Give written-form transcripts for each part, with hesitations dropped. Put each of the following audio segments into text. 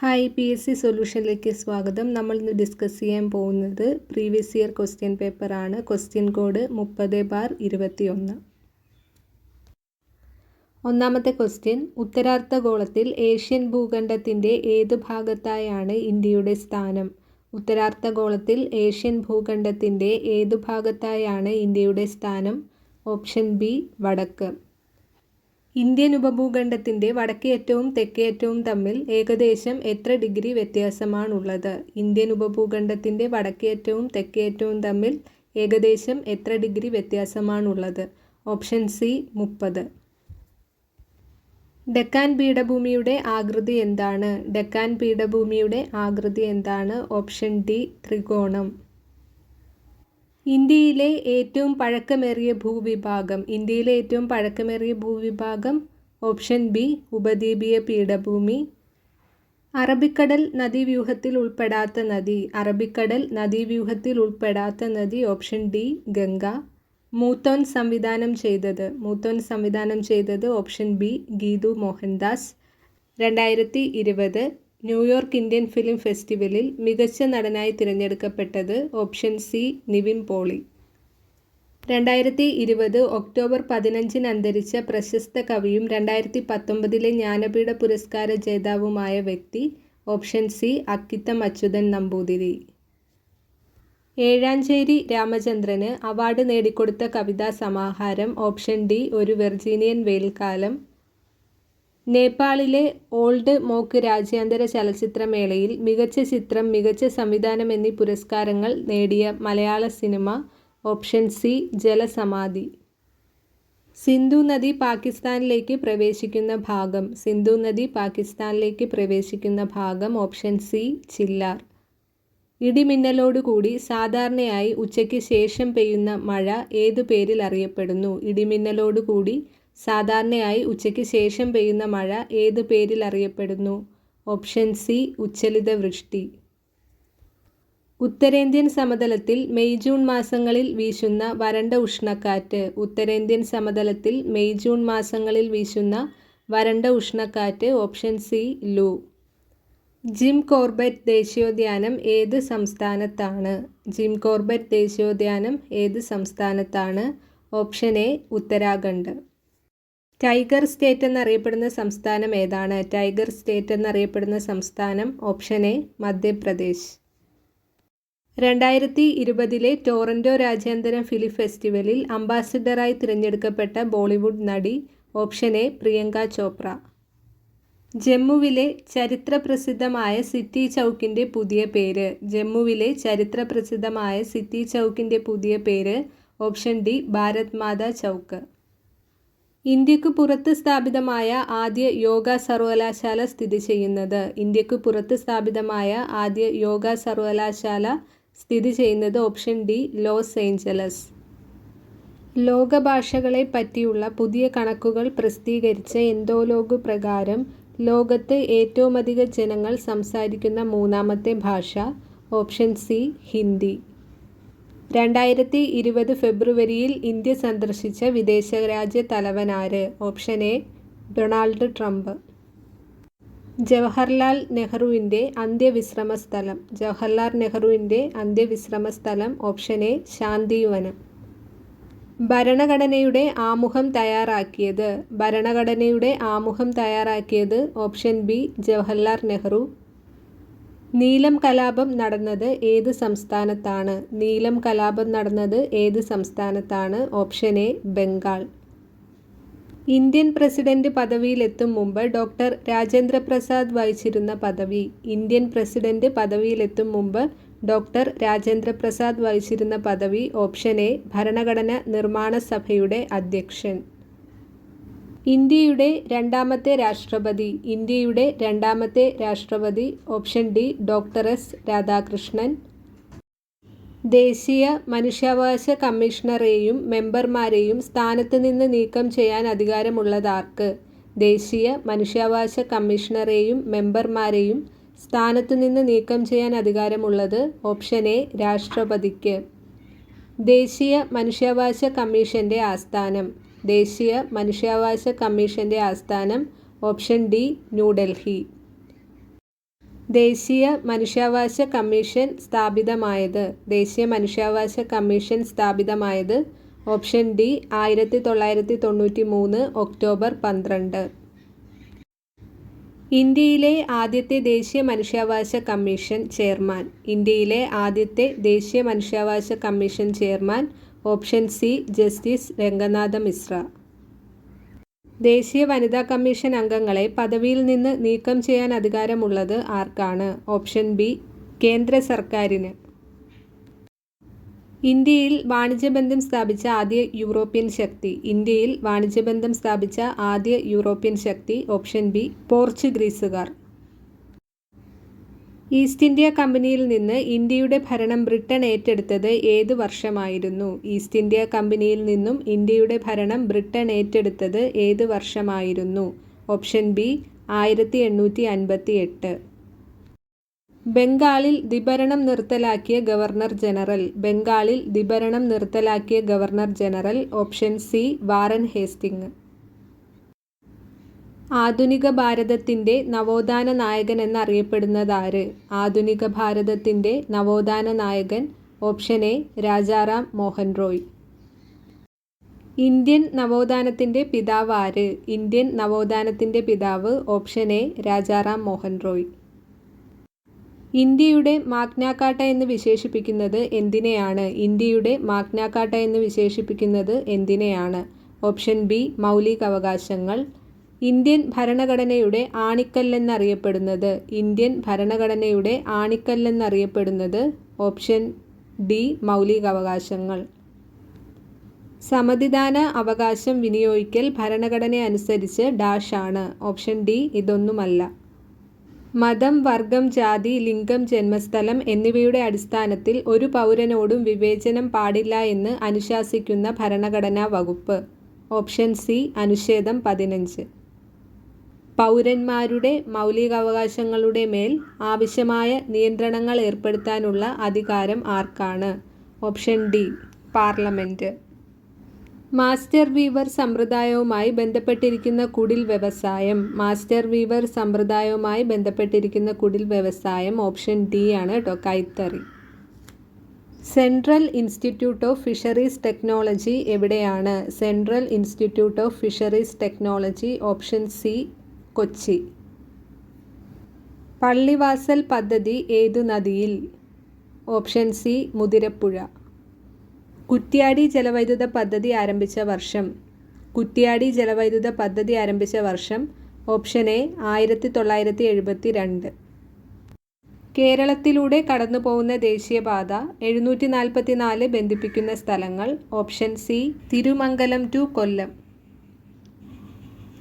Hi, PSC സൊല്യൂഷനിലേക്ക് സ്വാഗതം. നമ്മൾ ഇന്ന് ഡിസ്കസ് ചെയ്യാൻ പോകുന്നത് പ്രീവിയസ് ഇയർ ക്വസ്റ്റ്യൻ പേപ്പറാണ്. Question code 30/21. ഒന്നാമത്തെ ക്വസ്റ്റ്യൻ, ഉത്തരാർദ്ധഗോളത്തിൽ ഏഷ്യൻ ഭൂഖണ്ഡത്തിൻ്റെ ഏത് ഭാഗത്തായാണ് ഇന്ത്യയുടെ സ്ഥാനം? ഉത്തരാർദ്ധഗോളത്തിൽ ഏഷ്യൻ ഭൂഖണ്ഡത്തിൻ്റെ ഏതു ഭാഗത്തായാണ് ഇന്ത്യയുടെ സ്ഥാനം? ഓപ്ഷൻ ബി വടക്ക്. ഇന്ത്യൻ ഉപഭൂഖണ്ഡത്തിൻ്റെ വടക്കേയറ്റവും തെക്കേയറ്റവും തമ്മിൽ ഏകദേശം എത്ര ഡിഗ്രി വ്യത്യാസമാണുള്ളത്? ഇന്ത്യൻ ഉപഭൂഖണ്ഡത്തിൻ്റെ വടക്കേയറ്റവും തെക്കേയറ്റവും തമ്മിൽ ഏകദേശം എത്ര ഡിഗ്രി വ്യത്യാസമാണുള്ളത്? Option C 30. ഡെക്കാൻ പീഠഭൂമിയുടെ ആകൃതി എന്താണ്? ഡെക്കാൻ പീഠഭൂമിയുടെ ആകൃതി എന്താണ്? ഓപ്ഷൻ ഡി ത്രികോണം. ഇന്ത്യയിലെ ഏറ്റവും പഴക്കമേറിയ ഭൂവിഭാഗം. ഇന്ത്യയിലെ ഏറ്റവും പഴക്കമേറിയ ഭൂവിഭാഗം ഓപ്ഷൻ ബി ഉപദ്വീപീയ പീഠഭൂമി. അറബിക്കടൽ നദീവ്യൂഹത്തിൽ ഉൾപ്പെടാത്ത നദി. അറബിക്കടൽ നദീവ്യൂഹത്തിൽ ഉൾപ്പെടാത്ത നദി ഓപ്ഷൻ ഡി ഗംഗ. മൂത്തോൻ സംവിധാനം ചെയ്തത് option B Geethu Mohandas. 2020 New York Indian film ഫെസ്റ്റിവലിൽ മികച്ച നടനായി തിരഞ്ഞെടുക്കപ്പെട്ടത് option C Nivin Pauly. 2020 October 15 അന്തരിച്ച പ്രശസ്ത കവിയും 2019 ജ്ഞാനപീഠ പുരസ്കാര ജേതാവുമായ വ്യക്തി ഓപ്ഷൻ സി അക്കിത്തം അച്യുതൻ നമ്പൂതിരി. ഏഴാഞ്ചേരി രാമചന്ദ്രന് അവാർഡ് നേടിക്കൊടുത്ത കവിതാ സമാഹാരം ഓപ്ഷൻ ഡി ഒരു വെർജീനിയൻ വേൽക്കാലം. നേപ്പാളിലെ ഓൾഡ് മോക്ക് രാജ്യാന്തര ചലച്ചിത്രമേളയിൽ മികച്ച ചിത്രം, മികച്ച സംവിധാനം എന്നീ പുരസ്കാരങ്ങൾ നേടിയ മലയാള സിനിമ ഓപ്ഷൻ സി ജലസമാധി. സിന്ധു നദി പാകിസ്ഥാനിലേക്ക് പ്രവേശിക്കുന്ന ഭാഗം ഓപ്ഷൻ സി ചില്ലാർ. ഇടിമിന്നലോടുകൂടി സാധാരണയായി ഉച്ചയ്ക്ക് ശേഷം പെയ്യുന്ന മഴ ഏതു പേരിൽ അറിയപ്പെടുന്നു? ഇടിമിന്നലോടുകൂടി സാധാരണയായി ഉച്ചയ്ക്ക് ശേഷം പെയ്യുന്ന മഴ ഏതു പേരിൽ അറിയപ്പെടുന്നു? ഓപ്ഷൻ സി ഉച്ചലിത വൃഷ്ടി. ഉത്തരേന്ത്യൻ സമതലത്തിൽ മെയ് ജൂൺ മാസങ്ങളിൽ വീശുന്ന വരണ്ട ഉഷ്ണക്കാറ്റ്. ഉത്തരേന്ത്യൻ സമതലത്തിൽ മെയ് ജൂൺ മാസങ്ങളിൽ വീശുന്ന വരണ്ട ഉഷ്ണക്കാറ്റ് option C loo. Jim Corbett ദേശീയോദ്യാനം ഏത് സംസ്ഥാനത്താണ്? Option A Uttarakhand. Tiger state എന്നറിയപ്പെടുന്ന സംസ്ഥാനം ഏതാണ്? Option A Madhya Pradesh. 2020 ടൊറന്റോ രാജ്യാന്തര ഫിലിം ഫെസ്റ്റിവലിൽ അംബാസിഡറായി തിരഞ്ഞെടുക്കപ്പെട്ട ബോളിവുഡ് നടി ഓപ്ഷൻ എ പ്രിയങ്ക ചോപ്ര. ജമ്മുവിലെ ചരിത്രപ്രസിദ്ധമായ സിറ്റി ചൗക്കിൻ്റെ പുതിയ പേര് ഓപ്ഷൻ ഡി ഭാരത് മാതാ ചൗക്ക്. ഇന്ത്യക്കു പുറത്ത് സ്ഥാപിതമായ ആദ്യ യോഗ സർവകലാശാല സ്ഥിതി ചെയ്യുന്നത് ഓപ്ഷൻ ഡി ലോസ് ഏഞ്ചലസ്. ലോകഭാഷകളെ പറ്റിയുള്ള പുതിയ കണക്കുകൾ പ്രസിദ്ധീകരിച്ച എന്തോലോഗ് പ്രകാരം ലോകത്ത് ഏറ്റവുമധികം ജനങ്ങൾ സംസാരിക്കുന്ന മൂന്നാമത്തെ ഭാഷ ഓപ്ഷൻ സി ഹിന്ദി. 2020 ഫെബ്രുവരിയിൽ ഇന്ത്യ സന്ദർശിച്ച വിദേശരാജ്യ തലവനാര്? Option A Donald Trump. Jawaharlal നെഹ്റുവിൻ്റെ അന്ത്യവിശ്രമസ്ഥലം ഓപ്ഷൻ എ ശാന്തിവനം. ഭരണഘടനയുടെ ആമുഖം തയ്യാറാക്കിയത് ഓപ്ഷൻ ബി ജവഹർലാൽ നെഹ്റു. നീലം കലാപം നടന്നത് ഏത് സംസ്ഥാനത്താണ്? Option A Bengal. Indian president പദവിയിലെത്തും മുമ്പ് ഡോക്ടർ രാജേന്ദ്ര പ്രസാദ് വഹിച്ചിരുന്ന പദവി ഓപ്ഷൻ എ ഭരണഘടന നിർമ്മാണ സഭയുടെ അധ്യക്ഷൻ. ഇന്ത്യയുടെ രണ്ടാമത്തെ രാഷ്ട്രപതി option D doctor S Radhakrishnan. ദേശീയ മനുഷ്യാവകാശ കമ്മീഷണറെയും മെമ്പർമാരെയും സ്ഥാനത്ത് നിന്ന് നീക്കം ചെയ്യാൻ അധികാരമുള്ളതാർക്ക്? ഓപ്ഷൻ എ രാഷ്ട്രപതിക്ക്. ദേശീയ മനുഷ്യാവകാശ കമ്മീഷന്റെ ആസ്ഥാനം ഓപ്ഷൻ ഡി ന്യൂഡൽഹി. ദേശീയ മനുഷ്യാവകാശ കമ്മീഷൻ സ്ഥാപിതമായത് ഓപ്ഷൻ ഡി 1993 ഒക്ടോബർ 12. ഇന്ത്യയിലെ ആദ്യത്തെ ദേശീയ മനുഷ്യാവകാശ commission chairman option C justice Ranganatha Mishra. ദേശീയ വനിതാ കമ്മീഷൻ അംഗങ്ങളെ പദവിയിൽ നിന്ന് നീക്കം ചെയ്യാൻ അധികാരമുള്ളത് ആർക്കാണ്? ഓപ്ഷൻ ബി കേന്ദ്ര സർക്കാരിന്. ഇന്ത്യയിൽ വാണിജ്യബന്ധം സ്ഥാപിച്ച ആദ്യ യൂറോപ്യൻ ശക്തി ഓപ്ഷൻ ബി പോർച്ചുഗീസുകാർ. ഈസ്റ്റ് ഇന്ത്യ കമ്പനിയിൽ നിന്ന് ഇന്ത്യയുടെ ഭരണം ബ്രിട്ടൻ ഏറ്റെടുത്തത് ഏത് വർഷമായിരുന്നു? Option B 1858. ബംഗാളിൽ ദ്വിഭരണം നിർത്തലാക്കിയ governor general option C Warren Hastings. ആധുനിക ഭാരതത്തിൻ്റെ നവോത്ഥാന നായകൻ എന്നറിയപ്പെടുന്നത് ആര്? Option A Rajaram Mohan Roy. Indian നവോത്ഥാനത്തിൻ്റെ പിതാവ് ആര്? Option A Rajaram Mohan Roy. ഇന്ത്യയുടെ മാഗ്ന കാർട്ട എന്ന് വിശേഷിപ്പിക്കുന്നത് എന്തിനെയാണ്? ഓപ്ഷൻ ബി മൗലികാവകാശങ്ങൾ. ഇന്ത്യൻ ഭരണഘടനയുടെ ആണിക്കല്ലെന്നറിയപ്പെടുന്നത് ഓപ്ഷൻ ഡി മൗലികാവകാശങ്ങൾ. സമ്മതിദാന അവകാശം വിനിയോഗിക്കൽ ഭരണഘടന അനുസരിച്ച് ഡാഷ് ആണ്. ഓപ്ഷൻ ഡി ഇതൊന്നുമല്ല. മതം, വർഗം, ജാതി, ലിംഗം, ജന്മസ്ഥലം എന്നിവയുടെ അടിസ്ഥാനത്തിൽ ഒരു പൗരനോടും വിവേചനം പാടില്ല എന്ന് അനുശാസിക്കുന്ന ഭരണഘടനാ വകുപ്പ് ഓപ്ഷൻ സി അനുച്ഛേദം 15. പൗരന്മാരുടെ മൗലികാവകാശങ്ങളുടെ മേൽ ആവശ്യമായ നിയന്ത്രണങ്ങൾ ഏർപ്പെടുത്താനുള്ള അധികാരം ആർക്കാണ്? Option D parliament. Master weaver സമ്പ്രദായവുമായി ബന്ധപ്പെട്ടിരിക്കുന്ന കുടിൽ വ്യവസായം ഓപ്ഷൻ ഡി ആണ് കൈത്തറി. Central institute of fisheries technology എവിടെയാണ്? Option C Kochi. പള്ളിവാസൽ പദ്ധതി ഏതു നദിയിൽ? Option C Muthirapuzha. കുറ്റ്യാടി ജലവൈദ്യുത പദ്ധതി ആരംഭിച്ച വർഷം ഓപ്ഷൻ എ 1972. കേരളത്തിലൂടെ കടന്നുപോകുന്ന ദേശീയപാത 744 ബന്ധിപ്പിക്കുന്ന സ്ഥലങ്ങൾ ഓപ്ഷൻ സി തിരുമംഗലം ടു കൊല്ലം.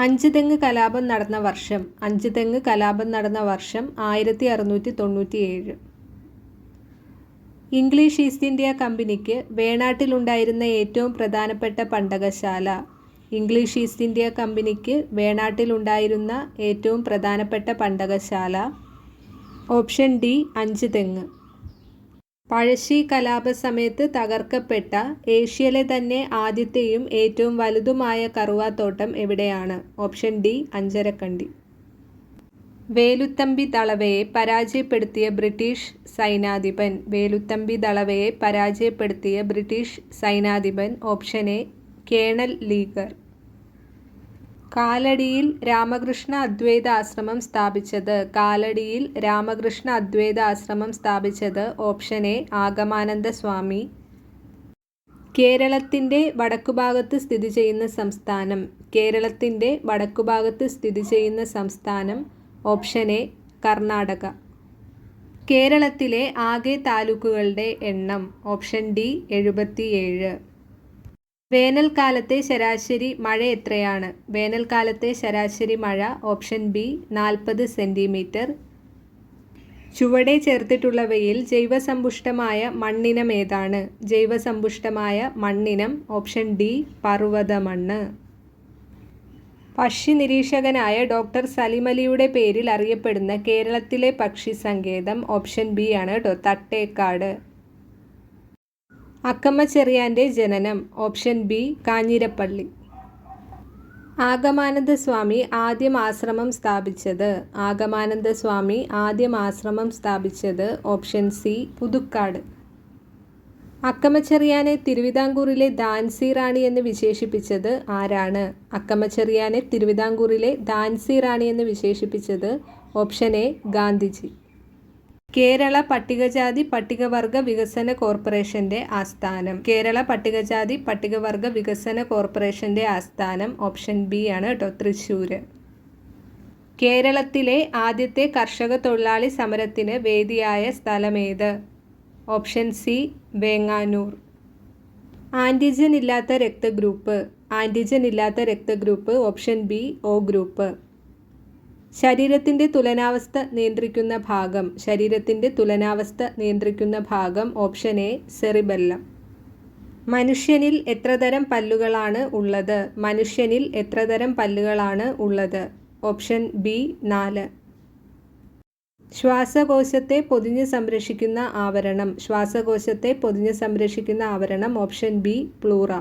അഞ്ചുതെങ്ങ് കലാപം നടന്ന വർഷം 1697. ഇംഗ്ലീഷ് ഈസ്റ്റ് ഇന്ത്യ കമ്പനിക്ക് വേണാട്ടിലുണ്ടായിരുന്ന ഏറ്റവും പ്രധാനപ്പെട്ട പണ്ടകശാല ഓപ്ഷൻ ഡി അഞ്ചുതെങ്ങ്. പഴശ്ശി കലാപ സമയത്ത് തകർക്കപ്പെട്ട ഏഷ്യയിലെ തന്നെ ആദ്യത്തെയും ഏറ്റവും വലുതുമായ കറുവാത്തോട്ടം എവിടെയാണ്? Option D Anjarakandy. വേലുത്തമ്പി ദളവയെ പരാജയപ്പെടുത്തിയ ബ്രിട്ടീഷ് സൈനാധിപൻ ഓപ്ഷൻ എ കേണൽ ലീഗർ. കാലടിയിൽ രാമകൃഷ്ണ അദ്വൈത ആശ്രമം സ്ഥാപിച്ചത് ഓപ്ഷൻ എ ആഗമാനന്ദ സ്വാമി. കേരളത്തിൻ്റെ വടക്കുഭാഗത്ത് സ്ഥിതി ചെയ്യുന്ന സംസ്ഥാനം ഓപ്ഷൻ എ കർണാടക. കേരളത്തിലെ ആകെ താലൂക്കുകളുടെ എണ്ണം ഓപ്ഷൻ ഡി 77. വേനൽക്കാലത്തെ ശരാശരി മഴ എത്രയാണ്? Option B 40 centimetre. ചുവടെ ചേർത്തിട്ടുള്ളവയിൽ ജൈവസമ്പുഷ്ടമായ മണ്ണിനം ഏതാണ്? ഓപ്ഷൻ ഡി പർവ്വതമണ്ണ്. പക്ഷി നിരീക്ഷകനായ ഡോക്ടർ സലിമലിയുടെ പേരിൽ അറിയപ്പെടുന്ന കേരളത്തിലെ പക്ഷി സങ്കേതം ഓപ്ഷൻ ബി ആണ് തട്ടേക്കാട്. അക്കമ്മ ചെറിയാൻ്റെ ജനനം ഓപ്ഷൻ ബി കാഞ്ഞിരപ്പള്ളി. ആഗമാനന്ദ സ്വാമി ആദ്യം ആശ്രമം സ്ഥാപിച്ചത്. ആഗമാനന്ദ സ്വാമി ആദ്യം ആശ്രമം സ്ഥാപിച്ചത് ഓപ്ഷൻ സി പുതുക്കാട്. അക്കമച്ചെറിയാനെ തിരുവിതാംകൂറിലെ ഝാൻസി റാണി എന്ന് വിശേഷിപ്പിച്ചത് ആരാണ്? അക്കമച്ചെറിയാനെ തിരുവിതാംകൂറിലെ ഝാൻസി റാണി എന്ന് വിശേഷിപ്പിച്ചത് ഓപ്ഷൻ എ ഗാന്ധിജി. കേരള പട്ടികജാതി പട്ടികവർഗ വികസന കോർപ്പറേഷന്റെ ആസ്ഥാനം. കേരള പട്ടികജാതി പട്ടികവർഗ വികസന കോർപ്പറേഷന്റെ ആസ്ഥാനം ഓപ്ഷൻ ബി ആണ് കേട്ടോ, തൃശ്ശൂർ. കേരളത്തിലെ ആദ്യത്തെ കർഷക തൊഴിലാളി സമരത്തിന് വേദിയായ സ്ഥലമേത്? Option C Venganoor. ആൻറ്റിജൻ ഇല്ലാത്ത രക്തഗ്രൂപ്പ്. ആൻറ്റിജൻ ഇല്ലാത്ത രക്തഗ്രൂപ്പ് ഓപ്ഷൻ ബി ഒ ഗ്രൂപ്പ്. ശരീരത്തിൻ്റെ തുലനാവസ്ഥ നിയന്ത്രിക്കുന്ന ഭാഗം. ശരീരത്തിൻ്റെ തുലനാവസ്ഥ നിയന്ത്രിക്കുന്ന ഭാഗം ഓപ്ഷൻ എ സെറിബെല്ലം. മനുഷ്യനിൽ എത്രതരം പല്ലുകളാണ് ഉള്ളത്? മനുഷ്യനിൽ എത്രതരം പല്ലുകളാണ് ഉള്ളത്? Option B 4. ശ്വാസകോശത്തെ പൊതിഞ്ഞ് സംരക്ഷിക്കുന്ന ആവരണം. ശ്വാസകോശത്തെ പൊതിഞ്ഞ് സംരക്ഷിക്കുന്ന ആവരണം ഓപ്ഷൻ ബി പ്ലൂറ.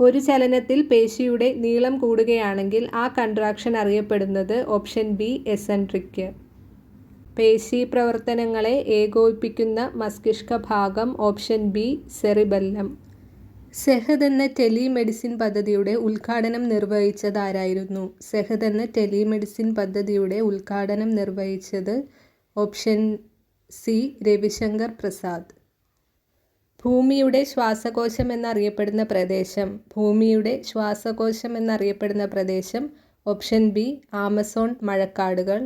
ഒരു ചലനത്തിൽ പേശിയുടെ നീളം കൂടുകയാണെങ്കിൽ ആ കൺട്രാക്ഷൻ അറിയപ്പെടുന്നത് ഓപ്ഷൻ ബി എസെൻട്രിക്. പേശി പ്രവർത്തനങ്ങളെ ഏകോപിപ്പിക്കുന്ന മസ്തിഷ്ക ഭാഗം ഓപ്ഷൻ ബി സെറിബെല്ലം. സെഹദ് എന്ന ടെലിമെഡിസിൻ പദ്ധതിയുടെ ഉദ്ഘാടനം നിർവഹിച്ചതാരായിരുന്നു? സെഹദ് എന്ന ടെലിമെഡിസിൻ പദ്ധതിയുടെ ഉദ്ഘാടനം നിർവഹിച്ചത് ഓപ്ഷൻ സി രവിശങ്കർ പ്രസാദ്. ഭൂമിയുടെ ശ്വാസകോശം എന്നറിയപ്പെടുന്ന പ്രദേശം. ഭൂമിയുടെ ശ്വാസകോശം എന്നറിയപ്പെടുന്ന പ്രദേശം ഓപ്ഷൻ ബി ആമസോൺ മഴക്കാടുകൾ.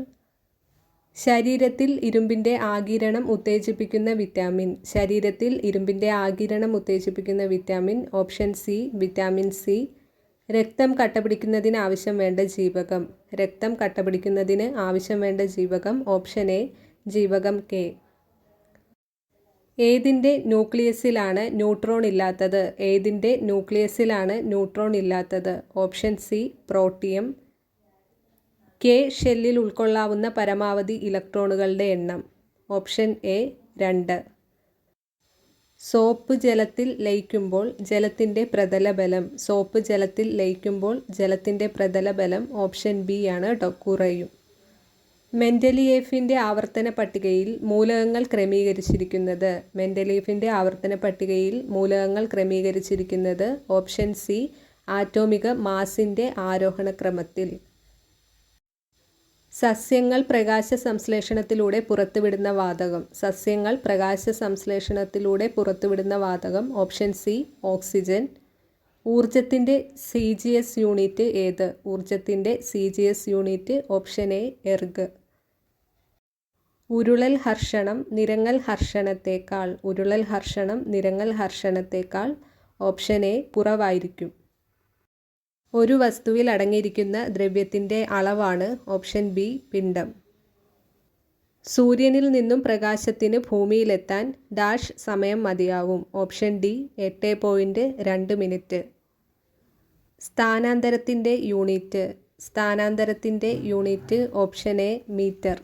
ശരീരത്തിൽ ഇരുമ്പിൻ്റെ ആഗിരണം ഉത്തേജിപ്പിക്കുന്ന വിറ്റാമിൻ. ശരീരത്തിൽ ഇരുമ്പിൻ്റെ ആഗിരണം ഉത്തേജിപ്പിക്കുന്ന vitamin option C vitamin C. രക്തം കട്ടപിടിക്കുന്നതിന് ആവശ്യം വേണ്ട ജീവകം. രക്തം കട്ടപിടിക്കുന്നതിന് ആവശ്യം വേണ്ട ജീവകം ഓപ്ഷൻ എ ജീവകം കെ. ഏതിൻ്റെ ന്യൂക്ലിയസിലാണ് ന്യൂട്രോൺ ഇല്ലാത്തത്? ഏതിൻ്റെ ന്യൂക്ലിയസിലാണ് ന്യൂട്രോൺ ഇല്ലാത്തത്? Option C protium. കെ ഷെല്ലിൽ ഉൾക്കൊള്ളാവുന്ന പരമാവധി ഇലക്ട്രോണുകളുടെ എണ്ണം. Option A 2. സോപ്പ് ജലത്തിൽ ലയിക്കുമ്പോൾ ജലത്തിൻ്റെ പ്രതലബലം. സോപ്പ് ജലത്തിൽ ലയിക്കുമ്പോൾ ജലത്തിൻ്റെ പ്രതലബലം ഓപ്ഷൻ ബി ആണ് കേട്ടോ, കുറയും. മെൻഡലിയേഫിൻ്റെ ആവർത്തന പട്ടികയിൽ മൂലകങ്ങൾ ക്രമീകരിച്ചിരിക്കുന്നത്. മെൻഡലിയേഫിൻ്റെ ആവർത്തന പട്ടികയിൽ മൂലകങ്ങൾ ക്രമീകരിച്ചിരിക്കുന്നത് ഓപ്ഷൻ സി ആറ്റോമിക മാസിൻ്റെ ആരോഹണക്രമത്തിൽ. സസ്യങ്ങൾ പ്രകാശ സംശ്ലേഷണത്തിലൂടെ പുറത്തുവിടുന്ന വാതകം. സസ്യങ്ങൾ പ്രകാശ സംശ്ലേഷണത്തിലൂടെ പുറത്തുവിടുന്ന വാതകം ഓപ്ഷൻ സി ഓക്സിജൻ. ഊർജത്തിൻ്റെ CGS യൂണിറ്റ് ഏത്? ഊർജത്തിൻ്റെ CGS unit option A erg. ഉരുളൽ ഹർഷണം നിരങ്ങൽ ഹർഷണത്തേക്കാൾ. ഉരുളൽ ഹർഷണം നിരങ്ങൽ ഹർഷണത്തേക്കാൾ ഓപ്ഷൻ എ കുറവായിരിക്കും. ഒരു വസ്തുവിൽ അടങ്ങിയിരിക്കുന്ന ദ്രവ്യത്തിൻ്റെ അളവാണ് ഓപ്ഷൻ ബി പിണ്ഡം. സൂര്യനിൽ നിന്നും പ്രകാശത്തിന് ഭൂമിയിലെത്താൻ ഡാഷ് സമയം മതിയാവും. Option D 8.2 minute. സ്ഥാനാന്തരത്തിൻ്റെ യൂണിറ്റ്. സ്ഥാനാന്തരത്തിൻ്റെ യൂണിറ്റ് ഓപ്ഷൻ എ മീറ്റർ.